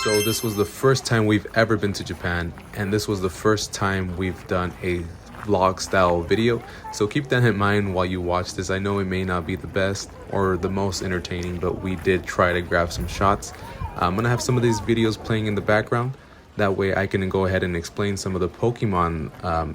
So this was the first time we've ever been to Japan, and this was the first time we've done a vlog style video. So keep that in mind while you watch this. I know it may not be the best or the most entertaining, but we did try to grab some shots. I'm gonna have some of these videos playing in the background. That way I can go ahead and explain some of the Pokemon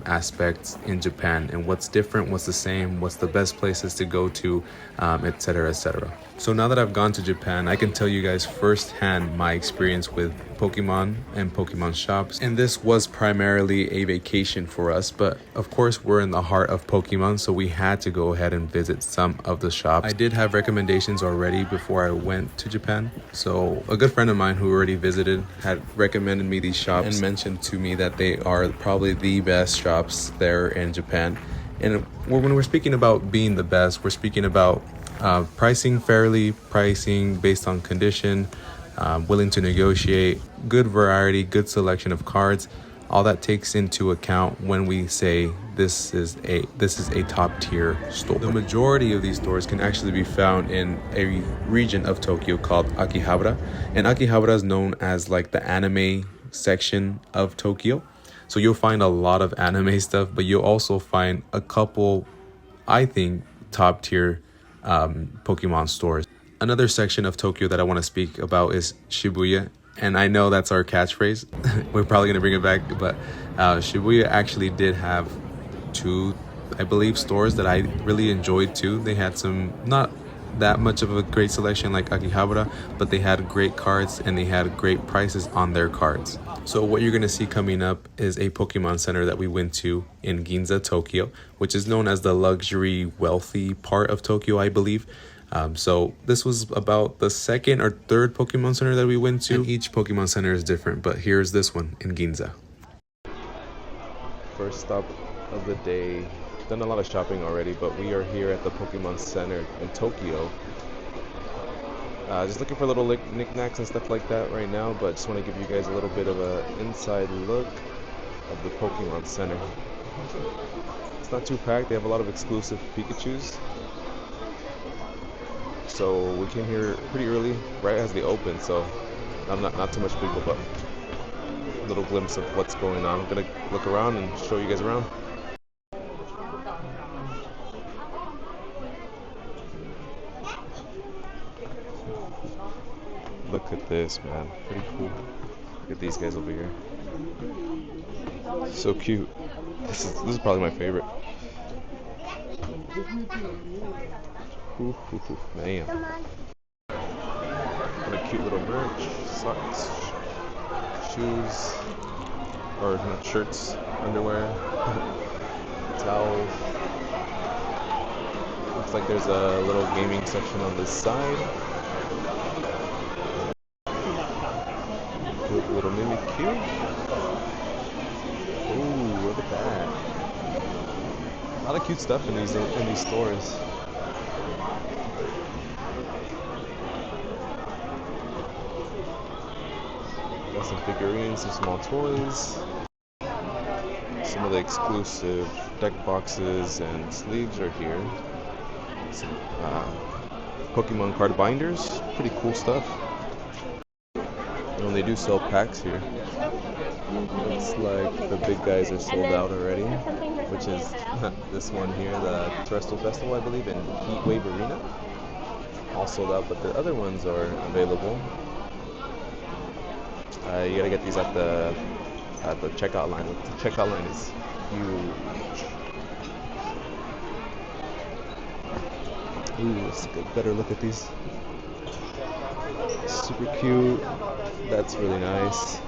aspects in Japan and what's different, what's the same, what's the best places to go to, etc, etc. So now that I've gone to Japan, I can tell you guys firsthand my experience with Pokemon and Pokemon shops. And this was primarily a vacation for us, but of course we're in the heart of Pokemon, so we had to go ahead and visit some of the shops. I did have recommendations already before I went to Japan. So a good friend of mine who already visited had recommended me these shops and mentioned to me that they are probably the best shops there in Japan. And when we're speaking about being the best, we're speaking about pricing fairly, pricing based on condition, willing to negotiate, good variety, good selection of cards. All that takes into account when we say this is a top tier store. The majority of these stores can actually be found in a region of Tokyo called Akihabara, and Akihabara is known as like the anime section of Tokyo. So you'll find a lot of anime stuff, but you'll also find a couple, I think, top tier Pokemon stores. Another section of Tokyo that I want to speak about is Shibuya. And I know that's our catchphrase. We're probably going to bring it back. But Shibuya actually did have two, I believe, stores that I really enjoyed too. They had some, not that much of a great selection like Akihabara, but they had great cards and they had great prices on their cards. So what you're going to see coming up is a Pokemon Center that we went to in Ginza, Tokyo, which is known as the luxury wealthy part of Tokyo, I believe. So this was about the second or third Pokemon Center that we went to. And each Pokemon Center is different, but here's this one in Ginza. First stop of the day. Done a lot of shopping already, but we are here at the Pokemon Center in Tokyo. Just looking for little knickknacks and stuff like that right now, but just want to give you guys a little bit of an inside look of the Pokemon Center. It's not too packed. They have a lot of exclusive Pikachus. So we came here pretty early, right as they open, so not too much people, but a little glimpse of what's going on. I'm gonna look around and show you guys around. Look at this, man. Pretty cool. Look at these guys over here. So cute. This is probably my favorite. Ooh, man. What a cute little merch. Socks, shoes, or not shirts, underwear, towels. Looks like there's a little gaming section on this side. Little Mimikyu. Ooh, look at that. A lot of cute stuff in these stores. Got some figurines, some small toys. Some of the exclusive deck boxes and sleeves are here. Some Pokemon card binders. Pretty cool stuff. And they do sell packs here. Looks like the big guys are sold out already, which is this one here, the Terrestrial Festival, I believe, in Heat Wave Arena. All sold out, but the other ones are available. You gotta get these at the checkout line. The checkout line is huge. Ooh, let's get a better look at these. Super cute. That's really nice.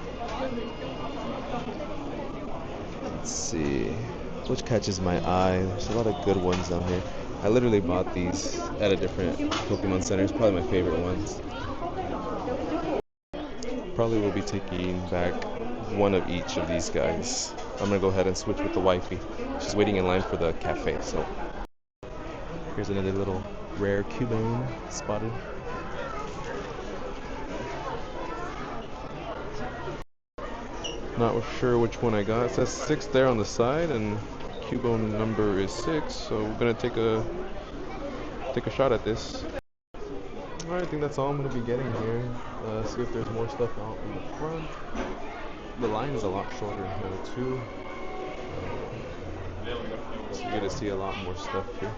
Let's see. Which catches my eye? There's a lot of good ones down here. I literally bought these at a different Pokemon Center. It's probably my favorite ones. Probably will be taking back one of each of these guys. I'm gonna go ahead and switch with the wifey. She's waiting in line for the cafe, so. Here's another little rare Cubone spotted. Not sure which one I got. It says 6 there on the side, and Cubone number is 6. So we're gonna take a shot at this. Alright, I think that's all I'm going to be getting here. See if there's more stuff out in the front. The line is a lot shorter now too. So you get to see a lot more stuff here.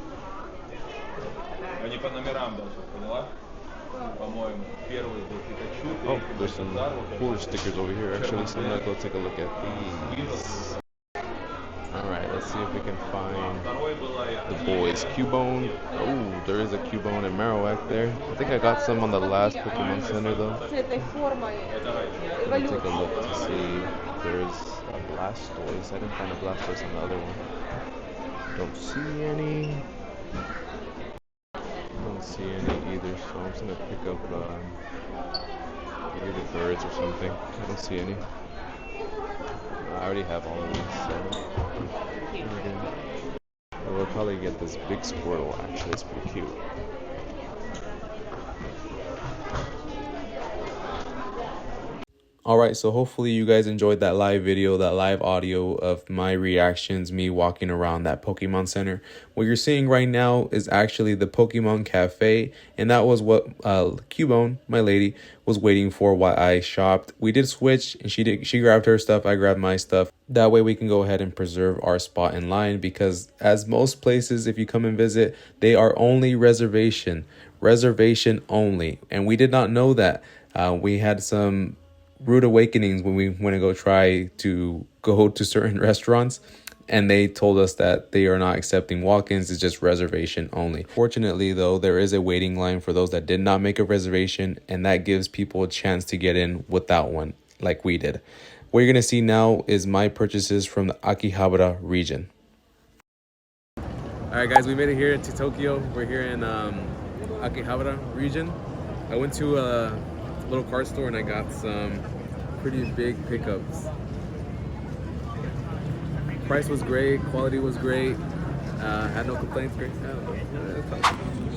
Oh, there's some cooler stickers over here actually, so I'm gonna go take a look at these. Alright, let's see if we can find the boys. Cubone. Oh, there is a Cubone and Marowak there. I think I got some on the last Pokemon Center though. Let me take a look to see if there's a Blastoise. I didn't find a Blastoise on the other one. Don't see any. Don't see any either, so I'm just gonna pick up maybe the birds or something. I don't see any. I already have all of these, so we'll probably get this big Squirtle. Actually, it's pretty cute. Alright, so hopefully you guys enjoyed that live video, that live audio of my reactions, me walking around that Pokemon Center. What you're seeing right now is actually the Pokemon Cafe, and that was what Cubone, my lady, was waiting for while I shopped. We did switch, and she grabbed her stuff, I grabbed my stuff. That way we can go ahead and preserve our spot in line, because as most places, if you come and visit, they are only reservation only, and we did not know that. We had some rude awakenings when we went to go to certain restaurants, and they told us that they are not accepting walk-ins, it's just reservation only. Fortunately though, there is a waiting line for those that did not make a reservation, and that gives people a chance to get in without one, like we did. What you're gonna see now is my purchases from the Akihabara region. All right guys, we made it here to Tokyo. We're here in Akihabara region. I went to a little card store and I got some pretty big pickups. Price was great, quality was great, had no complaints. Great.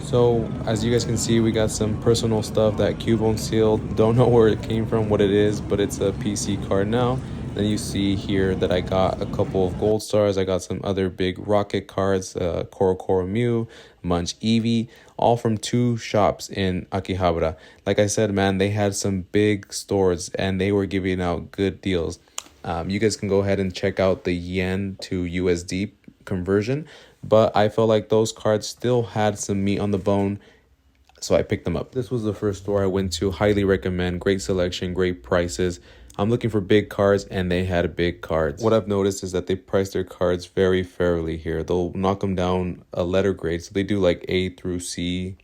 So as you guys can see, we got some personal stuff that Cubone sealed. Don't know where it came from, what it is, but it's a PC card now. Then you see here that I got a couple of gold stars. I got some other big rocket cards, Koro Mew, Munch Eevee, all from 2 shops in Akihabara. Like I said, man, they had some big stores and they were giving out good deals. You guys can go ahead and check out the yen to USD conversion, but I felt like those cards still had some meat on the bone, so I picked them up. This was the first store I went to. Highly recommend. Great selection, great prices. I'm looking for big cards, and they had big cards. What I've noticed is that they price their cards very fairly here. They'll knock them down a letter grade, so they do like A through C,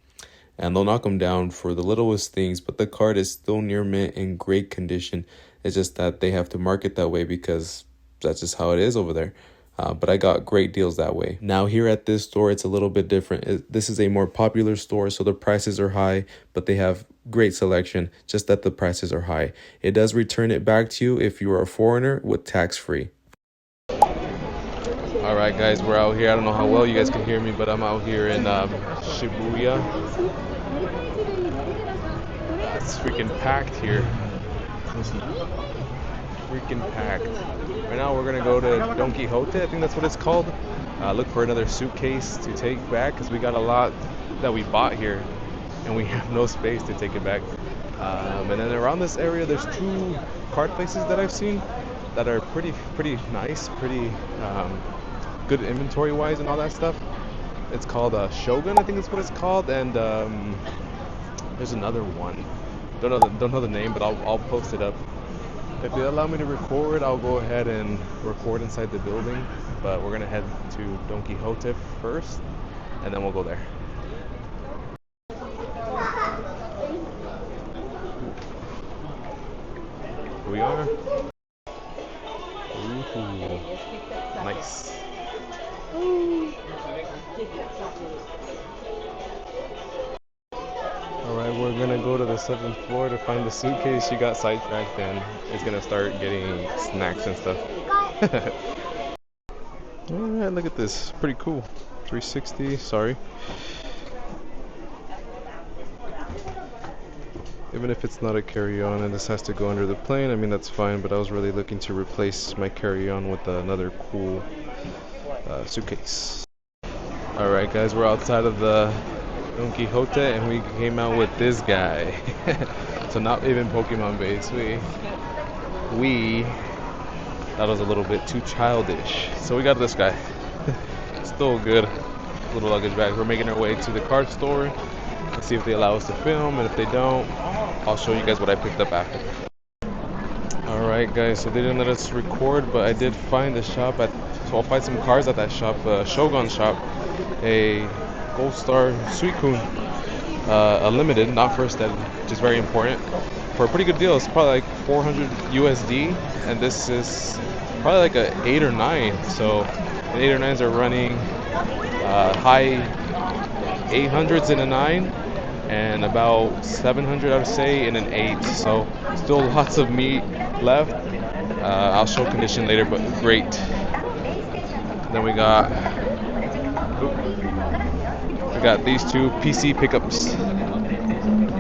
and they'll knock them down for the littlest things, but the card is still near mint in great condition. It's just that they have to market that way because that's just how it is over there. But I got great deals that way. Now here at this store, it's a little bit different. This is a more popular store, so the prices are high, but they have great selection, just that the prices are high. It does return it back to you if you are a foreigner with tax-free. All right, guys, we're out here. I don't know how well you guys can hear me, but I'm out here in Shibuya. It's freaking packed here. Freaking packed. Right now we're gonna go to Don Quixote, I think that's what it's called. Look for another suitcase to take back because we got a lot that we bought here and we have no space to take it back. And then around this area there's 2 card places that I've seen that are pretty nice, pretty good inventory wise and all that stuff. It's called Shogun, I think that's what it's called, and there's another one. Don't know the name, but I'll post it up. If they allow me to record, I'll go ahead and record inside the building, but we're gonna head to Don Quixote first, and then we'll go there. Here we are. Ooh, nice. Alright, we're gonna go to the 7th floor to find the suitcase. She got sidetracked and is gonna start getting snacks and stuff. Alright, look at this. Pretty cool. 360, sorry. Even if it's not a carry-on and this has to go under the plane, I mean, that's fine, but I was really looking to replace my carry-on with another cool suitcase. Alright guys, we're outside of the Don Quixote, and we came out with this guy. So not even Pokemon based. We thought it was a little bit too childish. So we got this guy. Still good. Little luggage bag. We're making our way to the card store. Let's see if they allow us to film, and if they don't, I'll show you guys what I picked up after. Alright guys, so they didn't let us record, but I did find a shop so I'll find some cards at that shop, Shogun shop, a Gold Star Suicune, a limited, not first ed, which is very important, for a pretty good deal. It's probably like 400 USD, and this is probably like a 8 or 9, so the 8 or 9s are running high 800s in a 9, and about 700 I would say in an 8, so still lots of meat left. I'll show condition later, but great. Then we got these two PC pickups,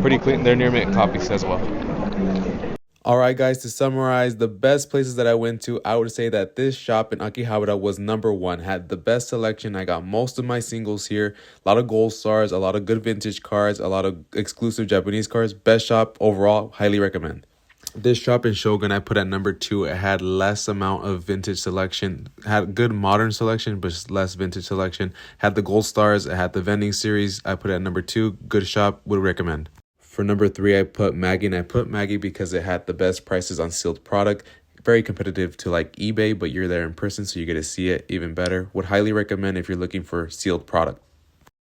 pretty clean. They're near mint copies as well. Alright guys, to summarize the best places that I went to, I would say that this shop in Akihabara was #1. Had the best selection. I got most of my singles here. A lot of gold stars, a lot of good vintage cards, a lot of exclusive Japanese cards. Best shop overall, highly recommend. This shop in Shogun I put at #2. It had less amount of vintage selection. Had good modern selection, but less vintage selection. Had the gold stars. It had the vending series. I put it at #2. Good shop, would recommend. For #3, I put Maggie, and I put Maggie because it had the best prices on sealed product. Very competitive to like eBay, but you're there in person, so you get to see it even better. Would highly recommend if you're looking for sealed product.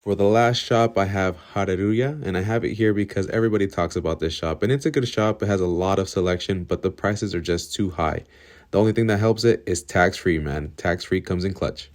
For the last shop, I have Hareruya, and I have it here because everybody talks about this shop, and it's a good shop. It has a lot of selection, but the prices are just too high. The only thing that helps it is tax-free, man. Tax-free comes in clutch.